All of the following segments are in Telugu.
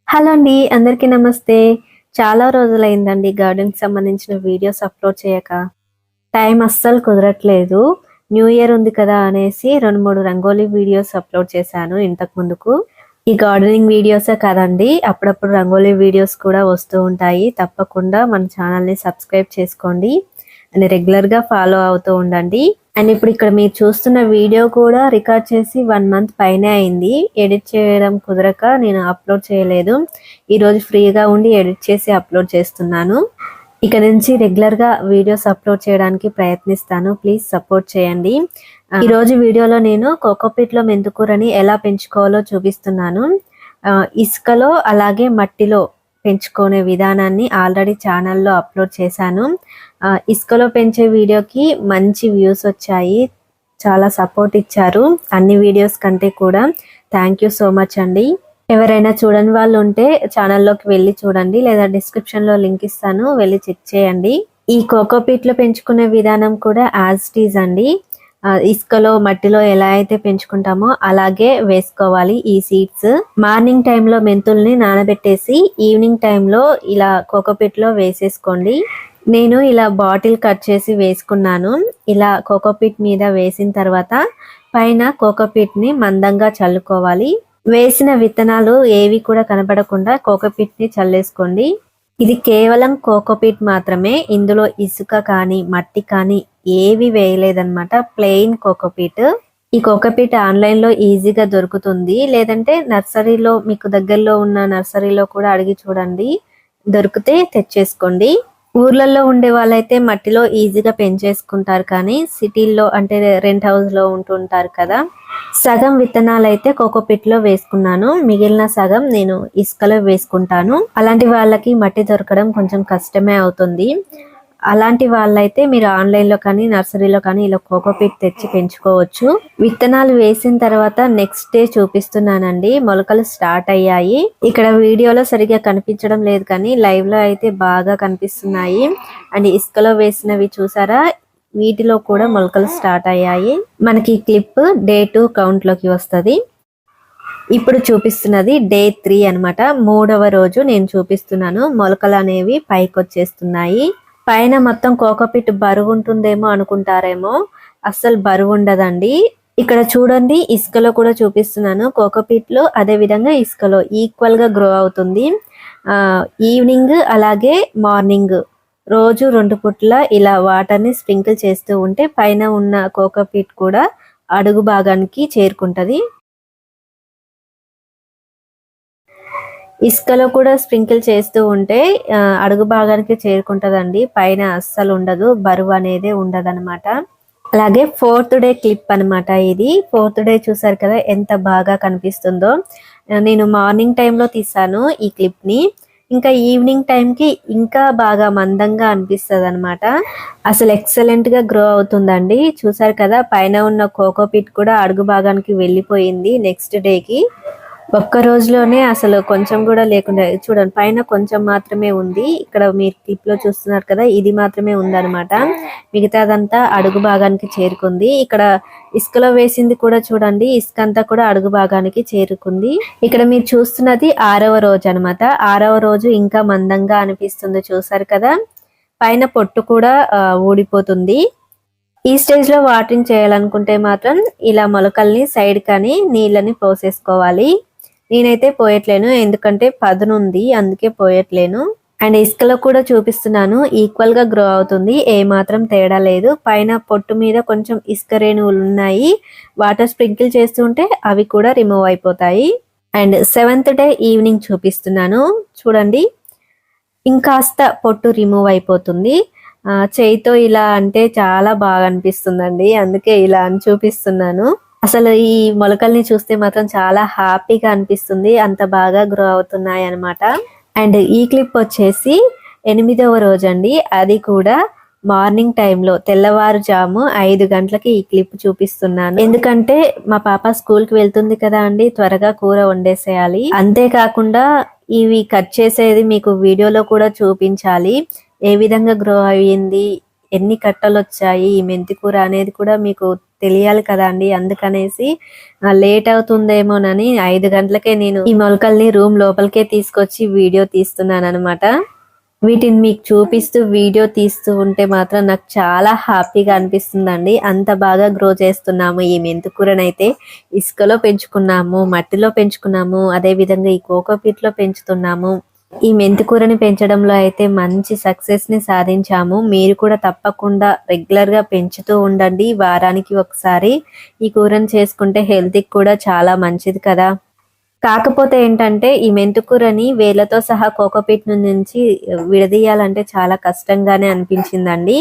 హలో అండి. అందరికీ నమస్తే. చాలా రోజులైందండి గార్డెన్‌కి సంబంధించిన వీడియోస్ అప్‌లోడ్ చేయక. టైం అస్సలు కుదరట్లేదు. న్యూ ఇయర్ ఉంది కదా అనేసి 2, 3 రంగోలీ వీడియోస్ అప్‌లోడ్ చేశాను ఇంతకు ముందుకు. ఈ గార్డెనింగ్ వీడియోసే కాదండి, అప్పుడప్పుడు రంగోలీ వీడియోస్ కూడా వస్తూ ఉంటాయి. తప్పకుండా మన ఛానల్‌ని సబ్స్క్రైబ్ చేసుకోండి. అండ్ రెగ్యులర్‌గా ఫాలో అవుతూ ఉండండి. అండ్ ఇప్పుడు ఇక్కడ మీరు చూస్తున్న వీడియో కూడా రికార్డ్ చేసి 1 మంత్ పైనే అయింది. ఎడిట్ చేయడం కుదరక నేను అప్‌లోడ్ చేయలేదు. ఈరోజు ఫ్రీగా ఉండి ఎడిట్ చేసి అప్‌లోడ్ చేస్తున్నాను. ఇక నుంచి రెగ్యులర్‌గా వీడియోస్ అప్‌లోడ్ చేయడానికి ప్రయత్నిస్తాను. ప్లీజ్ సపోర్ట్ చేయండి. ఈరోజు వీడియోలో నేను కోకోపీట్‌లో మెంతికూరని ఎలా పెంచుకోవాలో చూపిస్తున్నాను. ఇసుకలో అలాగే మట్టిలో పెంచుకునే విధానాన్ని ఆల్రెడీ ఛానల్‌లో అప్‌లోడ్ చేశాను. ఇసుకలో పెంచే వీడియోకి మంచి వ్యూస్ వచ్చాయి. చాలా సపోర్ట్ ఇచ్చారు అన్ని వీడియోస్ కంటే కూడా. థ్యాంక్ యూ సో మచ్ అండి. ఎవరైనా చూడని వాళ్ళు ఉంటే ఛానల్లోకి వెళ్ళి చూడండి, లేదా డిస్క్రిప్షన్‌లో లింక్ ఇస్తాను, వెళ్ళి చెక్ చేయండి. ఈ కోకోపీట్‌లో పెంచుకునే విధానం కూడా యాజ్ ఇట్ ఈజ్ అండి. ఇసుకలో మట్టిలో ఎలా అయితే పెంచుకుంటామో అలాగే వేసుకోవాలి ఈ సీడ్స్. మార్నింగ్ టైంలో మెంతుల్ని నానబెట్టేసి ఈవినింగ్ టైంలో ఇలా కోకోపీట్లో వేసేసుకోండి. నేను ఇలా బాటిల్ కట్ చేసి వేసుకున్నాను. ఇలా కోకోపీట్ మీద వేసిన తర్వాత పైన కోకోపీట్ని మందంగా చల్లుకోవాలి. వేసిన విత్తనాలు ఏవి కూడా కనపడకుండా కోకోపీట్ని చల్లేసుకోండి. ఇది కేవలం కోకోపీట్ మాత్రమే. ఇందులో ఇసుక కానీ మట్టి కానీ ఏవి వేయలేదన్నమాట. Plain cocopeat. ఈ కోకోపీట్ ఆన్లైన్లో ఈజీగా దొరుకుతుంది, లేదంటే నర్సరీలో మీకు దగ్గరలో ఉన్న నర్సరీలో కూడా అడిగి చూడండి, దొరికితే తెచ్చేసుకోండి. ఊర్లలో ఉండే వాళ్ళైతే మట్టిలో ఈజీగా పెంచేసుకుంటారు, కానీ సిటీల్లో అంటే రెంట్ హౌస్లో ఉంటుంటారు కదా, సగం విత్తనాలు అయితే కోకోపీట్లో వేసుకున్నాను, మిగిలిన సగం నేను ఇసుకలో వేసుకుంటాను. అలాంటి వాళ్ళకి మట్టి దొరకడం కొంచెం కష్టమే అవుతుంది. అలాంటి వాళ్ళైతే మీరు ఆన్లైన్లో కానీ నర్సరీలో కానీ ఇలా కోకోపీట్ తెచ్చి పెంచుకోవచ్చు. విత్తనాలు వేసిన తర్వాత నెక్స్ట్ డే చూపిస్తున్నానండి. మొలకలు స్టార్ట్ అయ్యాయి. ఇక్కడ వీడియోలో సరిగ్గా కనిపించడం లేదు, కానీ లైవ్లో అయితే బాగా కనిపిస్తున్నాయి. అండ్ ఇసుకలో వేసినవి చూసారా, వీటిలో కూడా మొలకలు స్టార్ట్ అయ్యాయి. మనకి క్లిప్ డే 2 కౌంట్లోకి వస్తుంది. ఇప్పుడు చూపిస్తున్నది డే 3 అనమాట. 3వ రోజు నేను చూపిస్తున్నాను. మొలకలు అనేవి పైకి వచ్చేస్తున్నాయి. పైన మొత్తం కోకోపీట్ బరువు ఉంటుందేమో అనుకుంటారేమో, అస్సలు బరువు ఉండదండి. ఇక్కడ చూడండి, ఇసుకలో కూడా చూపిస్తున్నాను. కోకోపీట్లో అదే విధంగా ఇసుకలో ఈక్వల్ గా గ్రో అవుతుంది. ఈవినింగ్ అలాగే మార్నింగ్ రోజు 2 పూట్ల ఇలా వాటర్ని స్ప్రింకిల్ చేస్తూ ఉంటే పైన ఉన్న కోకోపీట్ కూడా అడుగు భాగానికి చేరుకుంటది. ఇసుకలో కూడా స్ప్రింకిల్ చేస్తూ ఉంటే అడుగు భాగానికి చేరుకుంటదండి. పైన అస్సలు ఉండదు, బరువు అనేది ఉండదన్నమాట. అలాగే 4th డే క్లిప్ అనమాట ఇది. 4th డే చూసారు కదా ఎంత బాగా కనిపిస్తుందో. నేను మార్నింగ్ టైంలో తీసాను ఈ క్లిప్ ని. ఇంకా ఈవినింగ్ టైంకి ఇంకా బాగా మందంగా అనిపిస్తుంది అనమాట. అసలు ఎక్సలెంట్ గా గ్రో అవుతుందండి. చూసారు కదా, పైన ఉన్న కోకోపీట్ కూడా అడుగు భాగానికి వెళ్ళిపోయింది నెక్స్ట్ డేకి. ఒక్క రోజులోనే అసలు కొంచెం కూడా లేకుండా, చూడండి పైన కొంచెం మాత్రమే ఉంది. ఇక్కడ మీరు క్లిప్ లో చూస్తున్నారు కదా, ఇది మాత్రమే ఉందన్నమాట. మిగతాదంతా అడుగు భాగానికి చేరుకుంది. ఇక్కడ ఇసుకలో వేసింది కూడా చూడండి, ఇసుక అంతా కూడా అడుగు భాగానికి చేరుకుంది. ఇక్కడ మీరు చూస్తున్నది 6వ రోజు అనమాట. 6వ రోజు ఇంకా మందంగా అనిపిస్తుంది. చూసారు కదా, పైన పొట్టు కూడా ఊడిపోతుంది. ఈ స్టేజ్ లో వాటరింగ్ చేయాలనుకుంటే మాత్రం ఇలా మొలకల్ని సైడ్ కానీ నీళ్ళని పోసేసుకోవాలి. నేనైతే పోయట్లేను, ఎందుకంటే పదునుంది, అందుకే పోయట్లేను. అండ్ ఇసుకలో కూడా చూపిస్తున్నాను, ఈక్వల్ గా గ్రో అవుతుంది, ఏ మాత్రం తేడా లేదు. పైన పొట్టు మీద కొంచెం ఇసుక రేణువులు ఉన్నాయి. వాటర్ స్ప్రింకిల్ చేస్తుంటే అవి కూడా రిమూవ్ అయిపోతాయి. అండ్ 7th డే ఈవినింగ్ చూపిస్తున్నాను. చూడండి, ఇంకాస్త పొట్టు రిమూవ్ అయిపోతుంది. చేయితో ఇలా అంటే చాలా బాగా అనిపిస్తుందండి, అందుకే ఇలా అని చూపిస్తున్నాను. అసలు ఈ మొలకల్ని చూస్తే మాత్రం చాలా హ్యాపీగా అనిపిస్తుంది, అంత బాగా గ్రో అవుతున్నాయి అనమాట. అండ్ ఈ క్లిప్ వచ్చేసి 8వ రోజు అండి. అది కూడా మార్నింగ్ టైంలో తెల్లవారుజాము 5 గంటలకి ఈ క్లిప్ చూపిస్తున్నాను. ఎందుకంటే మా పాప స్కూల్కి వెళ్తుంది కదా అండి, త్వరగా కూర వండేసేయాలి. అంతేకాకుండా ఇవి కట్ చేసేది మీకు వీడియోలో కూడా చూపించాలి. ఏ విధంగా గ్రో అయ్యింది, ఎన్ని కట్టలు వచ్చాయి ఈ మెంతి కూర అనేది కూడా మీకు తెలియాలి కదా అండి. అందుకనేసి లేట్ అవుతుందేమోనని 5 గంటలకే నేను ఈ మొలకల్ని రూమ్ లోపలికే తీసుకొచ్చి వీడియో తీస్తున్నాను అనమాట. వీటిని మీకు చూపిస్తూ వీడియో తీస్తూ ఉంటే మాత్రం నాకు చాలా హ్యాపీగా అనిపిస్తుందండి. అంత బాగా గ్రో చేస్తున్నాము. ఈ మెంతికూరనైతే ఇసుకలో పెంచుకున్నాము, మట్టిలో పెంచుకున్నాము, అదే విధంగా ఈ కోకోపీట్ లో పెంచుతున్నాము. ఈ మెంతికూరని పెంచడంలో అయితే మంచి సక్సెస్ ని సాధించాము. మీరు కూడా తప్పకుండా రెగ్యులర్ గా పెంచుతూ ఉండండి. వారానికి ఒకసారి ఈ కూరని చేసుకుంటే హెల్త్ కి కూడా చాలా మంచిది కదా. కాకపోతే ఏంటంటే ఈ మెంతికూరని వేళ్ళతో సహా కోకోపీట్ నుంచి విడదీయాలంటే చాలా కష్టంగానే అనిపించిందండి.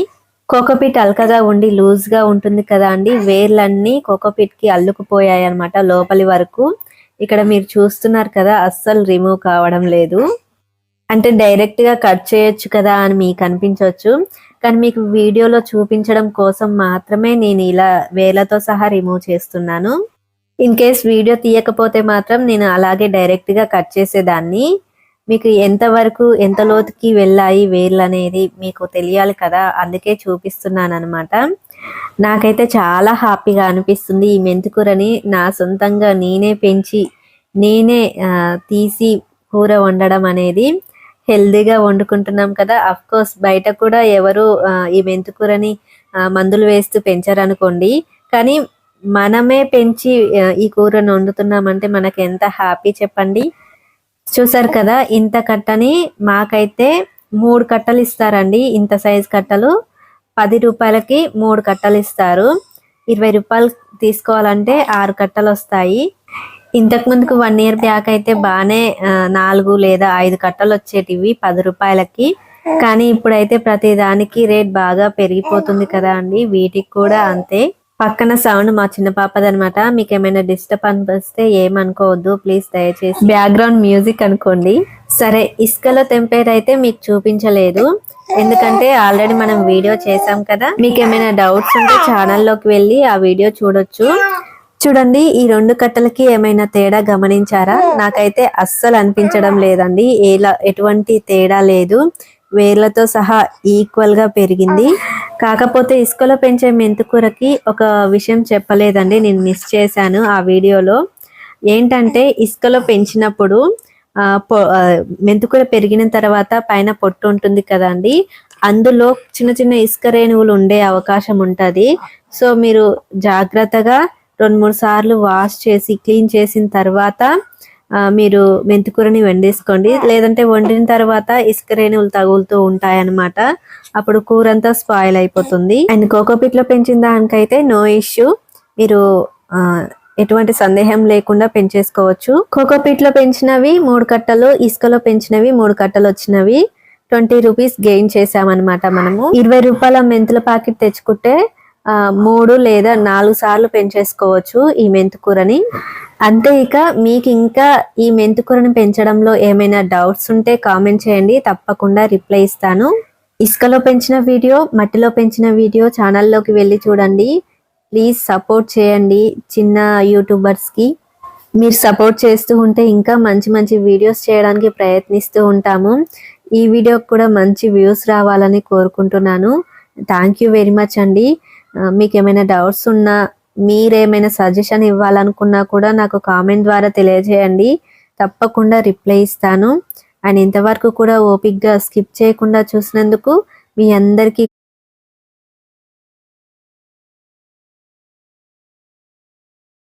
కోకోపీట్ అల్కగా ఉండి లూజ్ గా ఉంటుంది కదా అండి. వేర్లన్నీ కోకోపీట్ కి అల్లుకుపోయాయి అనమాట లోపలి వరకు. ఇక్కడ మీరు చూస్తున్నారు కదా, అస్సలు రిమూవ్ కావడం లేదు. అంటే డైరెక్ట్ గా కట్ చేయొచ్చు కదా అని మీకు అనిపించవచ్చు, కానీ మీకు వీడియోలో చూపించడం కోసం మాత్రమే నేను ఇలా వేళ్ళతో సహా రిమూవ్ చేస్తున్నాను. ఇన్ కేస్ వీడియో తీయకపోతే మాత్రం నేను అలాగే డైరెక్ట్ గా కట్ చేసేదాన్ని. మీకు ఎంత లోతుకి వెళ్ళాయి వేర్లు అనేది మీకు తెలియాలి కదా, అందుకే చూపిస్తున్నాను అనమాట. నాకైతే చాలా హ్యాపీగా అనిపిస్తుంది ఈ మెంతికూరని నా సొంతంగా నేనే పెంచి నేనే తీసి కూర వండడం అనేది. హెల్దీగా వండుకుంటున్నాం కదా. అఫ్ కోర్స్ బయట కూడా ఎవరు ఈ మెంతికూరని మందులు వేస్తూ పెంచారనుకోండి, కానీ మనమే పెంచి ఈ కూరను వండుతున్నామంటే మనకి ఎంత హ్యాపీ చెప్పండి. చూసారు కదా, ఇంత కట్టని మాకైతే 3 కట్టలు ఇస్తారండి. ఇంత సైజ్ కట్టలు 10 రూపాయలకి 3 కట్టలు ఇస్తారు. 20 రూపాయలు తీసుకోవాలంటే 6 కట్టలు వస్తాయి. ఇంతకు ముందుకు 1 ఇయర్ బ్యాక్ అయితే బాగానే 4 లేదా 5 కట్టలు వచ్చేటివి 10 రూపాయలకి. కానీ ఇప్పుడైతే ప్రతి దానికి రేట్ బాగా పెరిగిపోతుంది కదా అండి. వీటికి కూడా అంతే. పక్కన సౌండ్ మా చిన్న పాపదనమాట. మీకు ఏమైనా డిస్టర్బ్ అనిపిస్తే ఏమనుకోవద్దు ప్లీజ్, దయచేసి బ్యాక్గ్రౌండ్ మ్యూజిక్ అనుకోండి. సరే, ఇసుకలో తెంపేదైతే మీకు చూపించలేదు, ఎందుకంటే ఆల్రెడీ మనం వీడియో చేసాం కదా. మీకు ఏమైనా డౌట్స్ ఉంటే ఛానల్లోకి వెళ్ళి ఆ వీడియో చూడొచ్చు. చూడండి, ఈ 2 కట్టలకి ఏమైనా తేడా గమనించారా? నాకైతే అస్సలు అనిపించడం లేదండి. ఎటువంటి తేడా లేదు. వేర్లతో సహా ఈక్వల్ గా పెరిగింది. కాకపోతే ఇసుకలో పెంచే మెంతికూరకి ఒక విషయం చెప్పలేదండి, నేను మిస్ చేశాను ఆ వీడియోలో. ఏంటంటే ఇసుకలో పెంచినప్పుడు మెంతికూర పెరిగిన తర్వాత పైన పొట్టు ఉంటుంది కదండి, అందులో చిన్న చిన్న ఇసుక రేణువులు ఉండే అవకాశం ఉంటది. సో మీరు జాగ్రత్తగా 2-3 సార్లు వాష్ చేసి క్లీన్ చేసిన తర్వాత మీరు మెంతికూరని వండేసుకోండి. లేదంటే వండిన తర్వాత ఇసుక రేణువులు తగులుతూ ఉంటాయన్నమాట. అప్పుడు కూర అంతా స్పాయిల్ అయిపోతుంది. అండ్ కోకోపీట్ లో పెంచిన దానికైతే నో ఇష్యూ, మీరు ఎటువంటి సందేహం లేకుండా పెంచేసుకోవచ్చు. కోకోపీట్ లో పెంచినవి 3 కట్టలు, ఇసుకలో పెంచినవి 3 కట్టలు వచ్చినవి 20 రూపీస్ గెయిన్ చేసామన్నమాట. మనము 20 రూపాయల మెంతుల ప్యాకెట్ తెచ్చుకుంటే 3 లేదా 4 సార్లు పెంచేసుకోవచ్చు ఈ మెంతికూరని. అంతే. ఇక మీకు ఇంకా ఈ మెంతికూరని పెంచడంలో ఏమైనా డౌట్స్ ఉంటే కామెంట్ చేయండి, తప్పకుండా రిప్లై ఇస్తాను. ఇసుకలో పెంచిన వీడియో, మట్టిలో పెంచిన వీడియో ఛానల్లోకి వెళ్ళి చూడండి. ప్లీజ్ సపోర్ట్ చేయండి చిన్న యూట్యూబర్స్ కి. మీరు సపోర్ట్ చేస్తూ ఉంటే ఇంకా మంచి మంచి వీడియోస్ చేయడానికి ప్రయత్నిస్తూ ఉంటాము. ఈ వీడియోకి కూడా మంచి వ్యూస్ రావాలని కోరుకుంటున్నాను. థ్యాంక్ యూ వెరీ మచ్ అండి. మీకు ఏమైనా డౌట్స్ ఉన్నా, మీరేమైనా సజెషన్ ఇవ్వాలనుకున్నా కూడా నాకు కామెంట్ ద్వారా తెలియజేయండి, తప్పకుండా రిప్లై ఇస్తాను. అండ్ ఇంతవరకు కూడా ఓపిక్గా స్కిప్ చేయకుండా చూసినందుకు మీ అందరికీ